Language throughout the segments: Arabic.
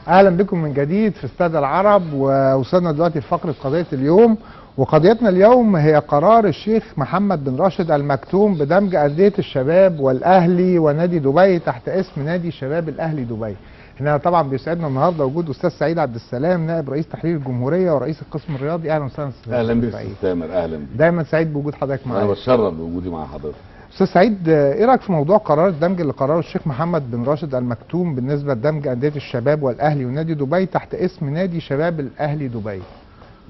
اهلا بكم من جديد في استاد العرب، ووصلنا دلوقتي لفقره قضيه اليوم. وقضيتنا اليوم هي قرار الشيخ محمد بن راشد المكتوم بدمج انديه الشباب والاهلي ونادي دبي تحت اسم نادي شباب الاهلي دبي. احنا طبعا بيسعدنا النهارده وجود استاذ سعيد عبد السلام، نائب رئيس تحرير الجمهوريه ورئيس القسم الرياضي. اهلا وسهلا استاذ اهلا بك سعيد. استاذ تامر، اهلا بك. دايما سعيد بوجود حضرتك معانا. انا بتشرف بوجودي مع حضرتك. استاذ سعيد، ايه رايك في موضوع قرار الدمج اللي قرره الشيخ محمد بن راشد المكتوم بالنسبه لدمج انديه الشباب والاهلي ونادي دبي تحت اسم نادي شباب الاهلي دبي؟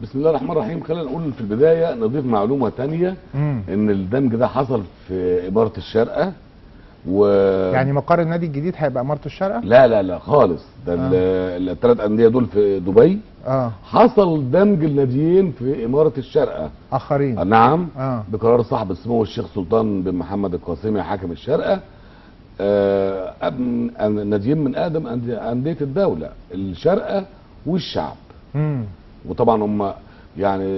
بسم الله الرحمن الرحيم. خلينا نقول في البدايه نضيف معلومه ثانيه، ان الدمج ده حصل في اماره الشارقه يعني مقر النادي الجديد هيبقى اماره الشارقه؟ لا خالص، ده الثلاث انديه دول في دبي. حصل دمج الناديين في اماره الشارقه اخرين. نعم. بقرار صاحب السمو الشيخ سلطان بن محمد القاسمي حاكم الشارقه. ناديين من اقدم انديه الدوله، الشارقه والشعب. وطبعا هم يعني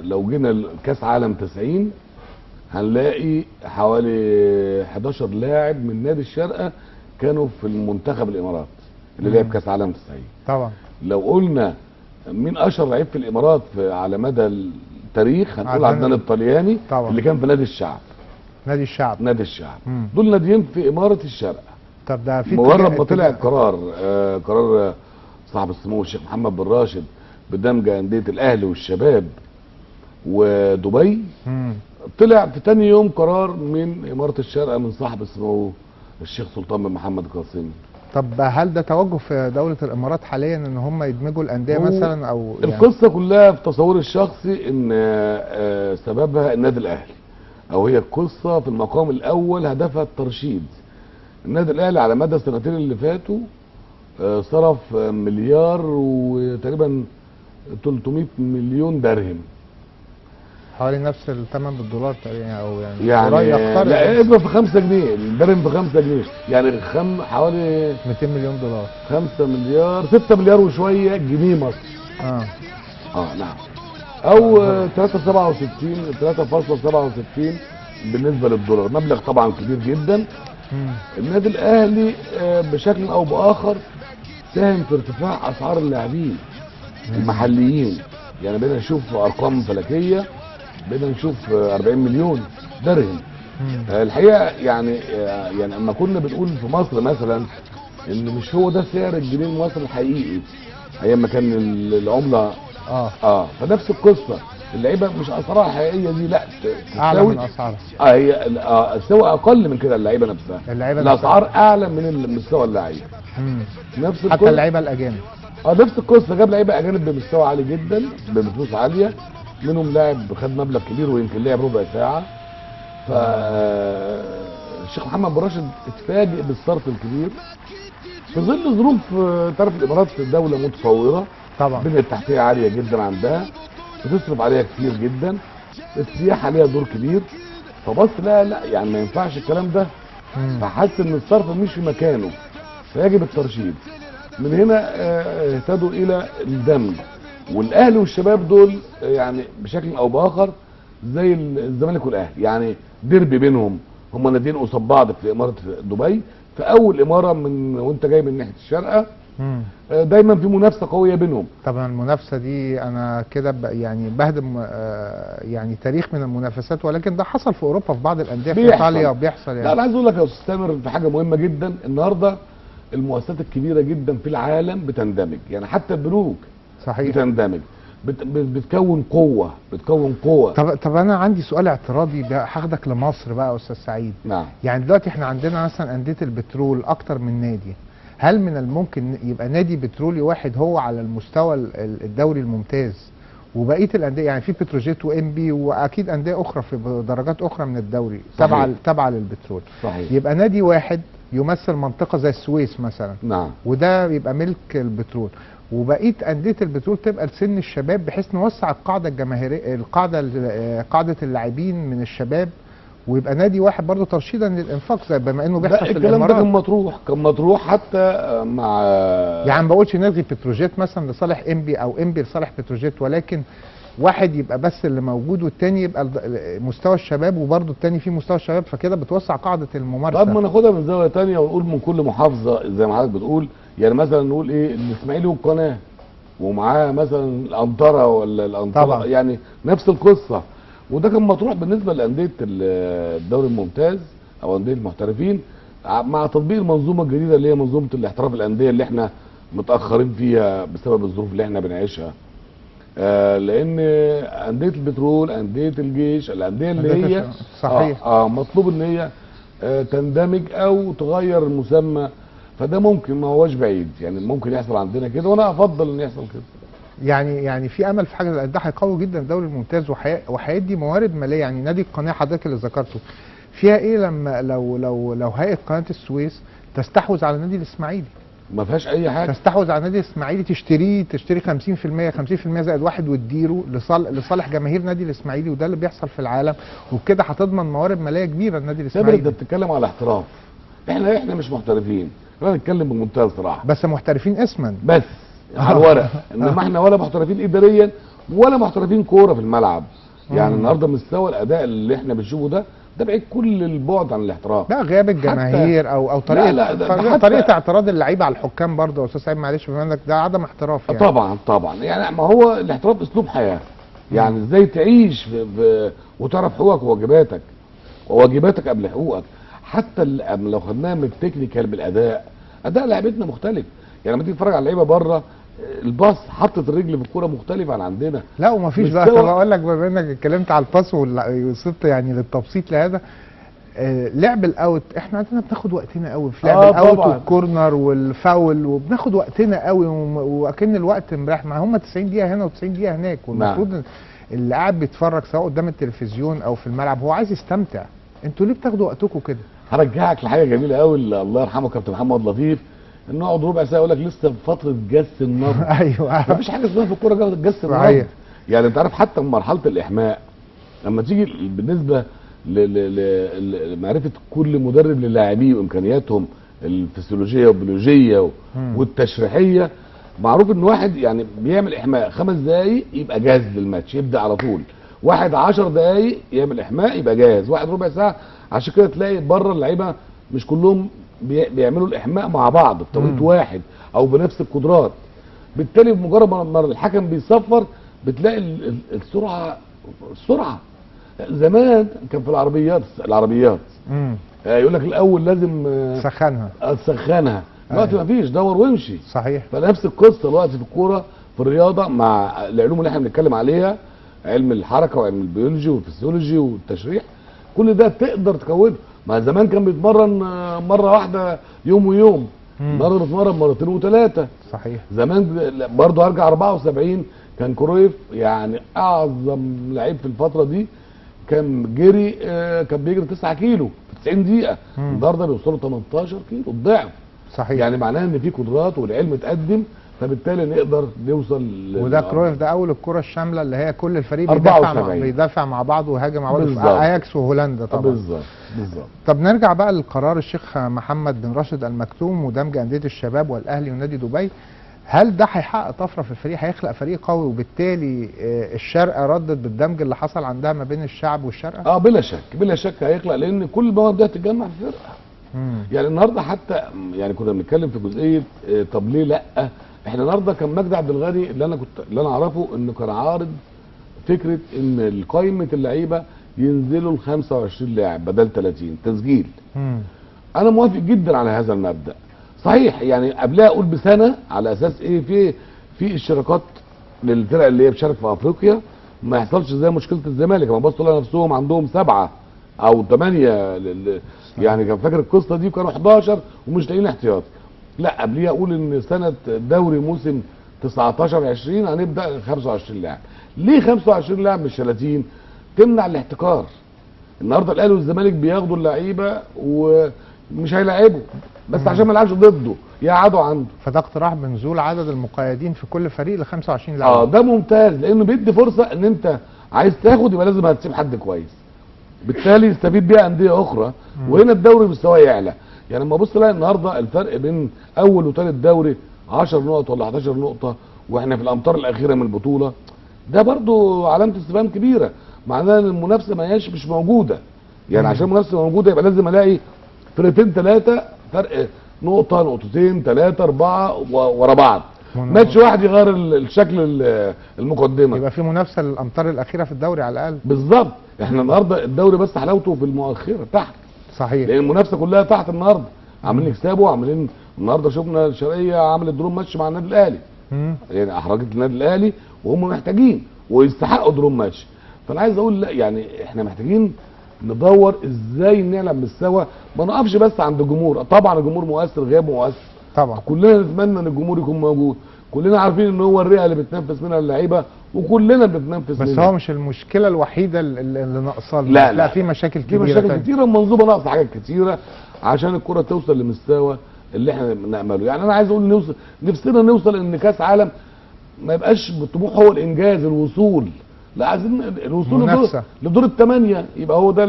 لو جينا كاس عالم 90 هنلاقي حوالي 11 لاعب من نادي الشارقه كانوا في المنتخب الامارات اللي لعب كاس عالم 90. طبعا لو قلنا مين اشهر لعيب في الامارات على مدى التاريخ هنقول عدنان الطلياني طبعا، اللي كان في نادي الشعب. نادي الشعب. نادي الشعب. دول ناديين في اماره الشارقه. طب ده في مجرد ما طلع قرار صاحب السمو الشيخ محمد بن راشد بدمج انديه الاهلي والشباب ودبي، طلع في تاني يوم قرار من اماره الشارقه من صاحب السمو الشيخ سلطان بن محمد القاسمي. طب هل ده توجه في دوله الامارات حاليا ان هم يدمجوا الانديه مثلا او يعني القصه كلها في تصوري الشخصي ان سببها النادي الاهلي، او هي القصه في المقام الاول هدفها الترشيد. النادي الاهلي على مدى السنتين اللي فاتوا صرف مليار وتقريبا 300 مليون درهم، حوالي نفس الثمن بالدولار تقريبا، او يعني لا اضرب في 5 جنيه، الدرهم ب 5 جنيه يعني حوالي 200 مليون دولار، 5 مليار 6 مليار وشويه جنيه مصري. نعم، او 3.67 بالنسبه للدولار، مبلغ طبعا كبير جدا. النادي الاهلي بشكل او باخر ساهم في ارتفاع اسعار اللاعبين المحليين، يعني بقينا نشوف ارقام فلكيه، بقينا نشوف 40 مليون درهم. الحقيقه يعني اما كنا بنقول في مصر مثلا ان مش هو ده سعر الجنيه المصري الحقيقي ايام ما كان العمله فنفس القصه، اللعيبه مش اسعارها الحقيقيه دي، لا اعلى من اسعارها. هي السوى اقل من كده، اللعيبه نفسها الاسعار اعلى من مستوى اللعيبه. نفس القصه حتى اللعيبه الاجانب نفس القصه، جاب لعيبه اجانب بمستوى عالي جدا بفلوس عاليه، منهم لاعب خد مبلغ كبير ويمكن لعب ربع ساعه. الشيخ محمد بن راشد اتفاجئ بالصرف الكبير في ظل ظروف تعرف الامارات دوله متطوره طبعا، البنيه التحتيه عاليه جدا عندها، بتصرف عليها كتير جدا، السياحه ليها دور كبير. فبص لا يعني ما ينفعش الكلام ده، فحس ان الصرف مش في مكانه، فيجب الترشيد. من هنا اهتدوا الى الدمج، والاهلي والشباب دول يعني بشكل او باخر زي الزمالك والاهلي، يعني ديربي بينهم، هم ناديين قصاد بعض في اماره دبي، في اول اماره من وانت جاي من ناحيه الشارقه. دايما في منافسه قويه بينهم. طبعا المنافسه دي انا كده يعني بهدم يعني تاريخ من المنافسات، ولكن ده حصل في اوروبا في بعض الانديه، في ايطاليا بيحصل يعني. لا انا عايز اقول لك يا استاذ تامر في حاجه مهمه جدا. النهارده المؤسسات الكبيره جدا في العالم بتندمج، يعني حتى البنوك صحيح بتندمج، بتكون قوه. طب انا عندي سؤال اعتراضي هاخدك لمصر بقى يا استاذ سعيد. نعم. يعني دلوقتي احنا عندنا مثلا انديه البترول اكتر من نادي، هل من الممكن يبقى نادي بترولي واحد هو على المستوى الدوري الممتاز، وبقيه الانديه يعني في بتروجيت وام بي واكيد انديه اخرى في درجات اخرى من الدوري تابعه للبترول؟ صحيح. يبقى نادي واحد يمثل منطقه زي السويس مثلا. نعم. وده يبقى ملك البترول، وبقيه انديه البترول تبقى لسن الشباب، بحيث نوسع القاعده الجماهيريه، قاعده اللاعبين من الشباب، ويبقى نادي واحد برضه ترشيدا للانفاق زي بما انه بيحصل في الامارات. الكلام ده كان مطروح حتى مع يعني ما بقولش نلغي بتروجيت مثلا لصالح انبي او انبي لصالح بتروجيت، ولكن واحد يبقى بس اللي موجود والتاني يبقى مستوى الشباب، وبرضه التاني فيه مستوى الشباب، فكده بتوسع قاعده الممارسه. طب ما ناخدها من زاويه ثانيه ونقول من كل محافظه زي ما حضرتك بتقول يعني مثلا نقول ايه الاسماعيلي والقناه ومعاه مثلا الانطره ولا الانطره طبعا. يعني نفس القصه. وده كان مطروح بالنسبه لانديه الدوري الممتاز او انديه المحترفين مع تطبيق المنظومه الجديده اللي هي منظومه الاحتراف الانديه اللي احنا متاخرين فيها بسبب الظروف اللي احنا بنعيشها. لان انديه البترول، انديه الجيش، الانديه اللي هي صحيح. مطلوب ان هي تندمج او تغير المسمى. فده ممكن، ما هوش بعيد، يعني ممكن يحصل عندنا كده، وانا افضل ان يحصل كده. يعني في امل في حاجه زي ده، هيقوي جدا الدوري الممتاز وهيدي موارد ماليه. يعني نادي القناه حضرتك اللي ذكرته فيها ايه لما لو هيئه قناه السويس تستحوذ على النادي الاسماعيلي؟ ما فيهاش اي حاجه. تستحوذ على النادي الاسماعيلي، تشتري 50% زائد واحد وتديره لصالح جماهير نادي الاسماعيلي، وده اللي بيحصل في العالم. وبكده هتضمن موارد ماليه كبيره للنادي انت الاسماعيلي. بتتكلم على احتراف، احنا مش محترفين، احنا بنتكلم بمنتهى الصراحه. بس محترفين اسما بس على الورق، انما احنا ولا محترفين اداريا ولا محترفين كوره في الملعب. يعني النهارده مستوى الاداء اللي احنا بنشوفه ده بعيد كل البعد عن الاحتراف. بقى غياب الجماهير او طريقه طريقه اعتراض اللعيبه على الحكام برضه يا استاذ سعيد، معلش بما انك ده عدم احتراف يعني. طبعا يعني ما هو الاحتراف اسلوب حياه. يعني ازاي تعيش وتعرف حقوقك وواجباتك قبل حقوقك. حتى لو خدناها من التكنيكال بالاداء، اداء لعيبتنا مختلف. يعني لما تيجي تتفرج على اللعيبه بره، الباص حطت الرجل في الكوره مختلف عن عندنا. لا ومفيش بقى. طب اقول لك بما انك اتكلمت على الباص ووصلت يعني للتبسيط لهذا، لعب الاوت احنا عندنا بناخد وقتنا قوي في لعب الاوت والكورنر والفاول، وبناخد وقتنا قوي واكن الوقت امبارح. ما هم 90 دقيقه هنا و90 دقيقه هناك، والمفروض اللي قاعد بيتفرج سواء قدام التلفزيون او في الملعب هو عايز يستمتع. انتوا ليه بتاخدوا وقتكم كده؟ هرجعك لحاجه جميله قوي الله يرحمه كابتن محمد لطيف، انه يقعد ربع ساعه يقول لك لسه في فتره جس النبض. ايوه مفيش حاجه اسمها في الكوره جس النبض. يعني انت عارف حتى من مرحله الاحماء لما تيجي بالنسبه لمعرفه كل مدرب للاعبيه وامكانياتهم الفسيولوجيه والبيولوجيه والتشريحيه، معروف ان واحد يعني بيعمل احماء 5 دقائق يبقى جاهز للماتش، يبدا على طول. واحد 10 دقائق يعمل احماء يبقى جاهز، واحد ربع ساعه. عشان كده تلاقي بره اللعيبه مش كلهم بيعملوا الاحماء مع بعض بتوقيت واحد او بنفس القدرات. بالتالي بمجرد ما الحكم بيصفر بتلاقي السرعه. زمان كان في العربيات يقول لك الاول لازم تسخنها. دلوقتي مفيش، دور وامشي. صحيح. فنفس القصه دلوقتي في الكوره، في الرياضه، مع العلوم اللي احنا بنتكلم عليها، علم الحركه وعلم البيولوجي والفسيولوجي والتشريح، كل ده تقدر تكونه. ما زمان كان بيتمرن مره واحده يوم ويوم، النهارده بيتمرن مرتين وثلاثه. صحيح. زمان برضه هرجع 74 كان كرويف يعني اعظم لعيب في الفتره دي، كان جري كان بيجري 9 كيلو في 90 دقيقه. النهارده بيوصلوا 18 كيلو، الضعف. صحيح. يعني معناها ان في قدرات والعلم اتقدم، فبالتالي نقدر نوصل. وده كرويف ده اول الكره الشامله اللي هي كل الفريق بيدافع مع بعض ويهاجم مع بعض، في اياكس وهولندا طبعا. بالظبط. طب نرجع بقى لقرار الشيخ محمد بن راشد المكتوم ودمج انديه الشباب والاهلي ونادي دبي. هل ده هيحقق طفره في الفريق، هيخلق فريق قوي، وبالتالي الشارقه ردت بالدمج اللي حصل عندها ما بين الشعب والشارقه؟ بلا شك هيخلق، لان كل المواد دي هتتجمع في فرقه. يعني النهارده حتى يعني كنا بنتكلم في جزئيه طب ليه لا؟ احنا النهارده كان مجدي عبد الغني اللي انا اعرفه انه كان عارض فكره ان قائمه اللعيبه ينزلوا ل 25 لاعب بدل 30 تسجيل. انا موافق جدا على هذا المبدا. صحيح يعني قبلها اقول بسنه على اساس ايه في الشراكات للفرق اللي هي بتشارك في افريقيا ما يحصلش زي مشكله الزمالك لما بصوا لها نفسهم عندهم 7 أو 8 يعني كان فاكر القصه دي، وكانوا 11 ومش لاقيين احتياطي. لا قبليها اقول ان سنه دوري موسم 19 20 هنبدا 25 لاعب. ليه 25 لاعب مش 30؟ تمنع الاحتكار. النهارده الاهلي والزمالك بياخدوا اللعيبه ومش هيلاعبوا بس عشان ما يلعبش ضده يقعدوا عنده. فده اقتراح بنزول عدد المقيدين في كل فريق ل 25 لاعب. ده ممتاز، لانه بيدي فرصه ان انت عايز تاخد يبقى لازم هتسيب حد كويس، بالتالي يستفيد بيها انديه اخرى وهنا الدوري مستواه يعلى. يعني لما ابص الاقي النهارده الفرق بين اول وثالث دوري 10 نقط ولا 11 نقطه، واحنا في الامتار الاخيره من البطوله، ده برضو علامه استفهام كبيره. معناها ان المنافسه ما هياش مش موجوده. يعني عشان المنافسه موجوده يبقى لازم الاقي فرقتين 3 فرق نقطه نقطتين ثلاثه اربعه ورا بعض، ماتش واحد يغير الشكل المقدمه. يبقى في منافسه للامتار الاخيره في الدوري على الاقل. بالظبط. احنا النهارده الدوري بس حلاوته في المؤخره تحت، صحيح، لان المنافسه كلها تحت النهارده، عاملين يكسبوا، عاملين النهارده شفنا الشرقيه عملت دروم ماتش مع النادي الاهلي، يعني احرجت النادي الاهلي وهم محتاجين ويستحقوا دروم ماتش. فانا عايز اقول لا، يعني احنا محتاجين ندور ازاي نلعب بالسوا، ما نقفش بس عند الجمهور. طبعا الجمهور مؤثر، غيابه مؤثر طبعا، كلنا نتمنى ان الجمهور يكون موجود، كلنا عارفين ان هو الرئه اللي بتنفس منها اللعيبه وكلنا بنتنفس بس منها. هو مش المشكله الوحيده اللي ناقصه لنا. لا لا، في مشاكل في كبيره مشاكل تانية. كتيره، المنظومه ناقصه حاجات كتيره عشان الكره توصل لمستوى اللي احنا نامله. يعني انا عايز اقول نفسنا نوصل ان كاس عالم ما يبقاش الطموح هو الانجاز الوصول، لا عايزين الوصول لدور الثمانيه، يبقى هو ده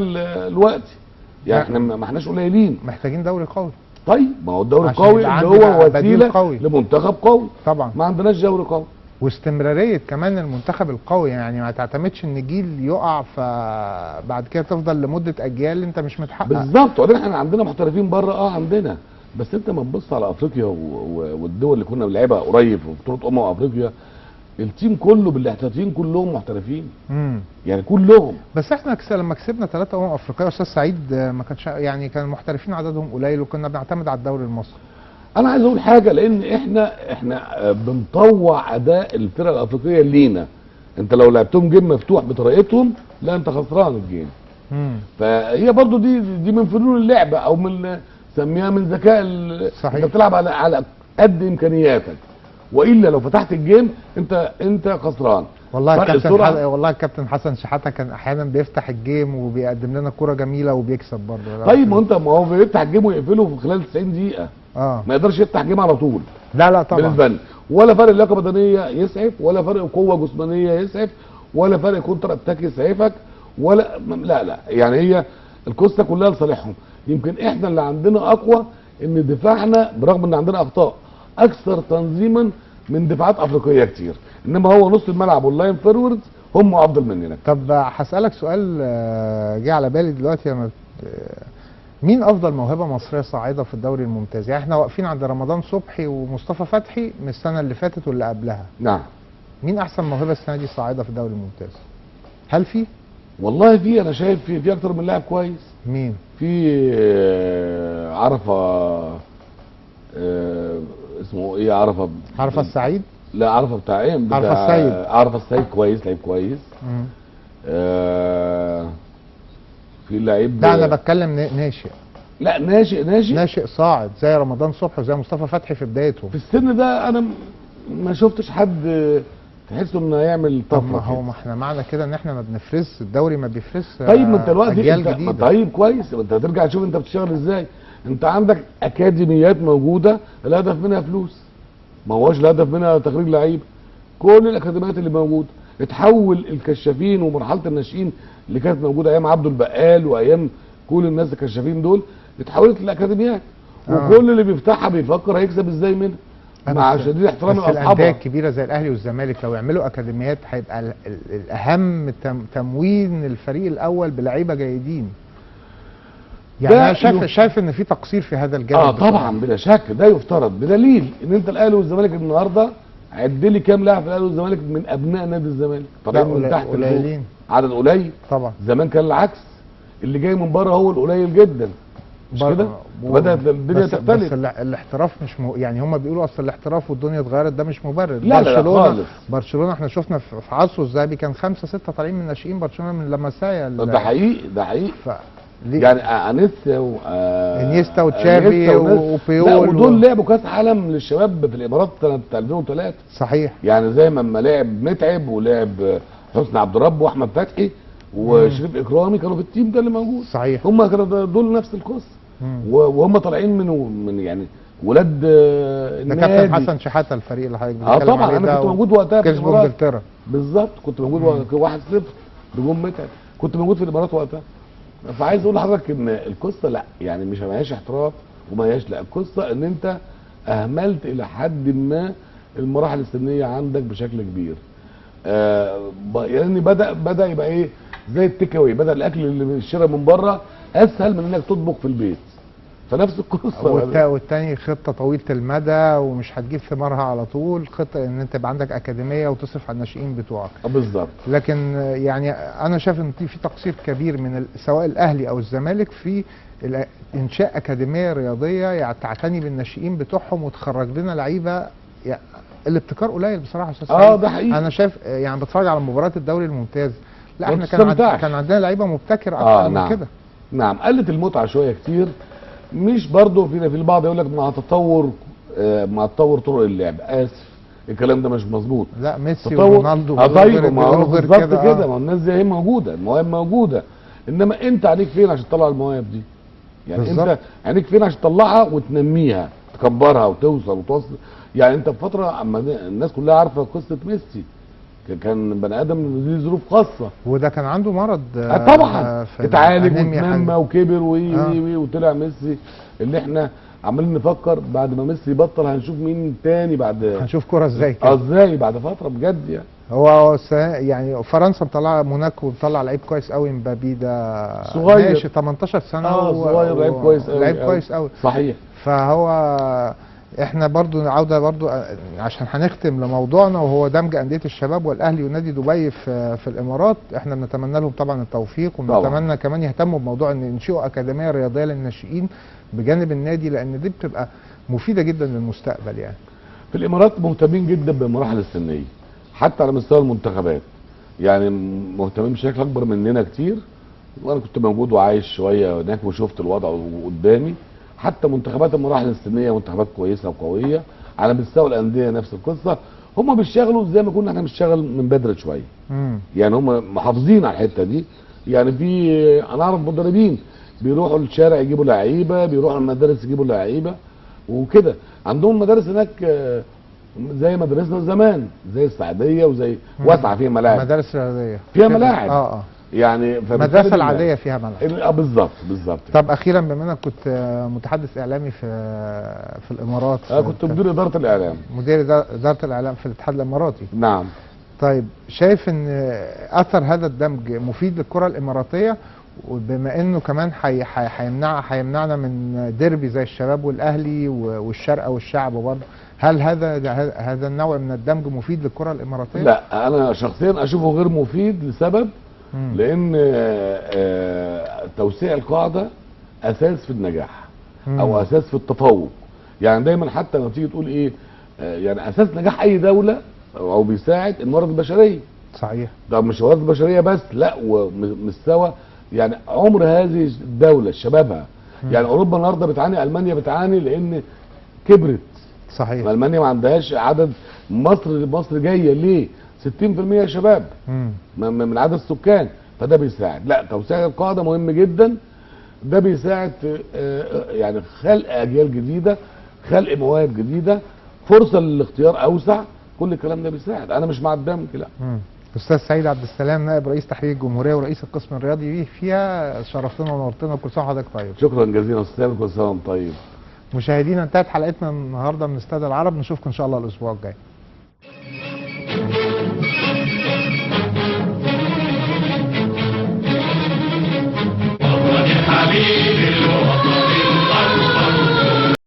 الوقت. يعني احنا ما احناش قليلين، محتاجين دوري قوي. طيب ما هو الدوري عشان القوي يبقى اللي عندنا هو بديل وسيله قوي. لمنتخب قوي. طبعا ما عندناش دوري قوي. واستمراريه كمان المنتخب القوي، يعني ما تعتمدش ان جيل يقع فبعد كده تفضل لمده اجيال انت مش متحقق. بالظبط. وبعدين احنا عندنا محترفين بره، عندنا، بس انت ما تبص على افريقيا والدول اللي كنا بنلعبها قريب في بطوله افريقيا، التيم كله بالاحتياطيين كلهم محترفين. يعني كلهم. بس احنا لما كسبنا 3 افريقيه يا استاذ سعيد ما كانش، يعني كان المحترفين عددهم قليل وكنا بنعتمد على الدوري المصري. انا عايز اقول حاجه، لان احنا بنطوع اداء الفرق الافريقيه لينا. انت لو لعبتهم جيم مفتوح بطريقتهم لا انت خسران الجيم. فهي برضو دي من فنون اللعبه، او من سميها من ذكاء. صحيح. انت بتلعب على قد امكانياتك، والا لو فتحت الجيم انت خسران. والله الكابتن حسن شحاته كان احيانا بيفتح الجيم وبيقدم لنا كوره جميله وبيكسب برضه. طيب ما هو بيفتح الجيم ويقفله في خلال 90 دقيقه. ما يقدرش يفتح جيم على طول. لا طبعا. بالنسبه لنا ولا فرق لياقه بدنيه يسعف، ولا فرق قوه جسمانيه يسعف، ولا فرق كونتر اتاك يسعفك، ولا لا يعني هي القصه كلها لصالحهم. يمكن احنا اللي عندنا اقوى ان دفاعنا برغم ان عندنا اخطاء اكثر تنظيما من دفاعات افريقيه كتير، انما هو نص الملعب واللاين فورورد هم افضل مننا. طب هسالك سؤال جه على بالي دلوقتي لما مين افضل موهبه مصريه صاعده في الدوري الممتاز؟ يعني احنا واقفين عند رمضان صبحي ومصطفى فتحي من السنه اللي فاتت واللي قبلها. نعم. مين احسن موهبه السنه دي صاعده في الدوري الممتاز؟ هل في؟ والله انا شايف في اكتر من لاعب كويس. مين؟ في عرفه، اسمه ايه؟ عرفه السعيد؟ لا عرفه بتاع ايه؟ عرفه السيد. عرفه السيد كويس، لعيب كويس. في لعيب ده انا بتكلم ناشئ. لا ناشئ صاعد زي رمضان صبحي وزي مصطفى فتحي في بدايته. في السن ده انا ما شفتش حد تحسه انه هيعمل طفره. طب ما احنا معنى كده ان احنا ما بنفرز الدوري، ما بيفرز. طيب ما انت دلوقتي طيب كويس، انت هترجع تشوف انت بتشتغل ازاي. انت عندك اكاديميات موجوده الهدف منها فلوس، ما هوش الهدف منها تخريج لعيبه. كل الاكاديميات اللي موجوده اتحول الكشافين ومرحله الناشئين اللي كانت موجوده ايام عبده البقال وايام كل الناس الكشافين دول اتحولت للاكاديميات. وكل اللي بيفتحها بيفكر هيكسب ازاي منها، مع شديد احترامي لاصحابها. الانديه الكبيره زي الاهلي والزمالك لو يعملوا اكاديميات هيبقى الاهم تموين الفريق الاول بلعيبه جيدين. يعني انا شايف ان في تقصير في هذا الجانب. طبعا بلا شك ده يفترض، بدليل ان انت الاهلي والزمالك النهارده عد لي كام لاعب في الاهلي والزمالك من ابناء نادي الزمالك طالعين من تحت قليلين، عدد قليل طبعا. زمان كان العكس، اللي جاي من بره هو القليل جدا، مش كده؟ بدات الدنيا تختلف. بس الاحتراف مش يعني هم بيقولوا اصل الاحتراف والدنيا اتغيرت، ده مش مبرر. لا خالص. برشلونه احنا شفنا في عصره الذهبي كان 5 6 طالعين من الناشئين برشلونه من لمسايا. ده حقيقي. يعني انيستا وتشافي وبيول ودول لعبوا كاس عالم للشباب في الامارات سنه 2003. صحيح. يعني زي ما لعب متعب ولعب حسني عبد رب واحمد فتحي وشريف اكرامي كانوا في التيم ده اللي موجود. صحيح. هم كانوا دول نفس القصه، وهم طالعين من يعني ولاد النادي. ده كابتن حسن شحاته الفريق اللي حضرتك بتتكلم طبعا عليه. انا كنت موجود وقتها في الامارات. انجلترا بالظبط، كنت موجود 1-0 بجون متعب، كنت موجود في الامارات وقتها. فعايز اقول لحضرتك ان القصه لا يعني مش ما هياش احتراف وما هياش، لا القصه ان انت اهملت الى حد ما المراحل السنيه عندك بشكل كبير. يعني بدا يبقى ايه زي التيك اواي، بدا الاكل اللي الشراء من بره اسهل من انك تطبخ في البيت. فنفس القصه. والتاني خطه طويله المدى ومش هتجيب ثمارها على طول، خطه ان انت يبقى عندك اكاديميه وتصرف على الناشئين بتوعك. بالظبط. لكن يعني انا شايف ان في تقصير كبير من سواء الاهلي او الزمالك في انشاء اكاديميه رياضيه يعني تعتني بالناشئين بتوعهم وتخرج لنا لعيبه. يعني الابتكار قليل بصراحه يا استاذ سعيد. ده حقيقي. انا شايف يعني بتفرج على مباريات الدوري الممتاز، لا احنا كان عندنا لعيبه مبتكره اكتر من كده. نعم، قلت المتعه شويه كتير. مش برضه في البعض يقول لك مع تطور طرق اللعب. اسف، الكلام ده مش مظبوط. لا ميسي ورونالدو طيب ما هو بالظبط كده. ما هو الناس دي هي موجوده، المواهب موجوده، انما انت عليك فين عشان تطلع المواهب دي؟ يعني بالزبط. انت عليك فين عشان تطلعها وتنميها تكبرها وتوصل وتوصل. يعني انت في فتره اما الناس كلها عارفه قصه ميسي، كان بني ادم ليه ظروف خاصه، وده كان عنده مرض طبعا اتعالج وتنمى وكبر وطلع ميسي اللي احنا عمالين نفكر بعد ما ميسي يبطل هنشوف مين تاني بعد. هنشوف كرة ازاي كده. ازاي بعد فتره بجد يعني. هو يعني فرنسا مطلع موناكو مطلع لعيب كويس قوي. مبابي ده صغير ماشي 18 سنه صغير لعيب كويس قوي. لعيب كويس قوي صحيح. فهو احنا برضو عوده برضو عشان هنختم لموضوعنا وهو دمج انديه الشباب والاهلي ونادي دبي في الامارات. احنا بنتمنى لهم طبعا التوفيق ونتمنى كمان يهتموا بموضوع ان ينشئوا اكاديميه رياضيه للناشئين بجانب النادي، لان دي بتبقى مفيده جدا للمستقبل. يعني في الامارات مهتمين جدا بالمراحل السنيه حتى على مستوى المنتخبات، يعني مهتمين بشكل اكبر مننا كتير. وانا كنت موجود وعايش شويه هناك وشفت الوضع قدامي. حتى منتخبات المراحل السنيه منتخبات كويسه وقويه. على مستوى الانديه نفس القصه، هم بيشتغلوا زي ما كنا احنا بنشتغل من بدري شويه. يعني هم محافظين على الحته دي. يعني انا اعرف مدربين بيروحوا الشارع يجيبوا لعيبه، بيروحوا المدارس يجيبوا لعيبه وكده. عندهم مدارس هناك زي مدارسنا زمان، زي السعديه وزي واسعه فيها ملاعب. مدارس رياضيه فيها ملاعب. يعني المدرسه العاديه فيها ملاعب. بالظبط. طب اخيرا بما انك كنت متحدث اعلامي في الامارات. كنت مدير اداره الاعلام. مدير اداره الاعلام في الاتحاد الاماراتي. نعم. طيب شايف ان اثر هذا الدمج مفيد للكره الاماراتيه، وبما انه كمان هيمنعنا من ديربي زي الشباب والاهلي والشرقه والشعب برضه، هل هذا النوع من الدمج مفيد للكره الاماراتيه؟ لا، انا شخصيا اشوفه غير مفيد لسبب. لان توسيع القاعده اساس في النجاح او اساس في التفوق. يعني دايما حتى لما تيجي تقول ايه يعني اساس نجاح اي دوله او بيساعد الموارد البشريه. صحيح. ده مش موارد بشريه بس، لا ومستوى يعني عمر هذه الدوله شبابها. يعني اوروبا النهارده بتعاني، المانيا بتعاني لان كبرت. صحيح. المانيا ما عندهاش عدد. مصر جايه ليه 60% شباب من عدد السكان، فده بيساعد. لا، توسيع القاعده مهم جدا. ده بيساعد في يعني خلق اجيال جديده، خلق مواهب جديده، فرصه للاختيار اوسع. كل الكلام ده بيساعد. انا مش مع الدمج لا. استاذ سعيد عبد السلام نائب رئيس تحرير الجمهوريه ورئيس القسم الرياضي فيها، شرفتنا ونورتنا وكل سنه وحضرتك طيب. شكرا جزيلا استاذ، كل سنه وانت طيب. مشاهدينا انتهت حلقتنا النهارده من استاد العرب، نشوفكم ان شاء الله الاسبوع الجاي.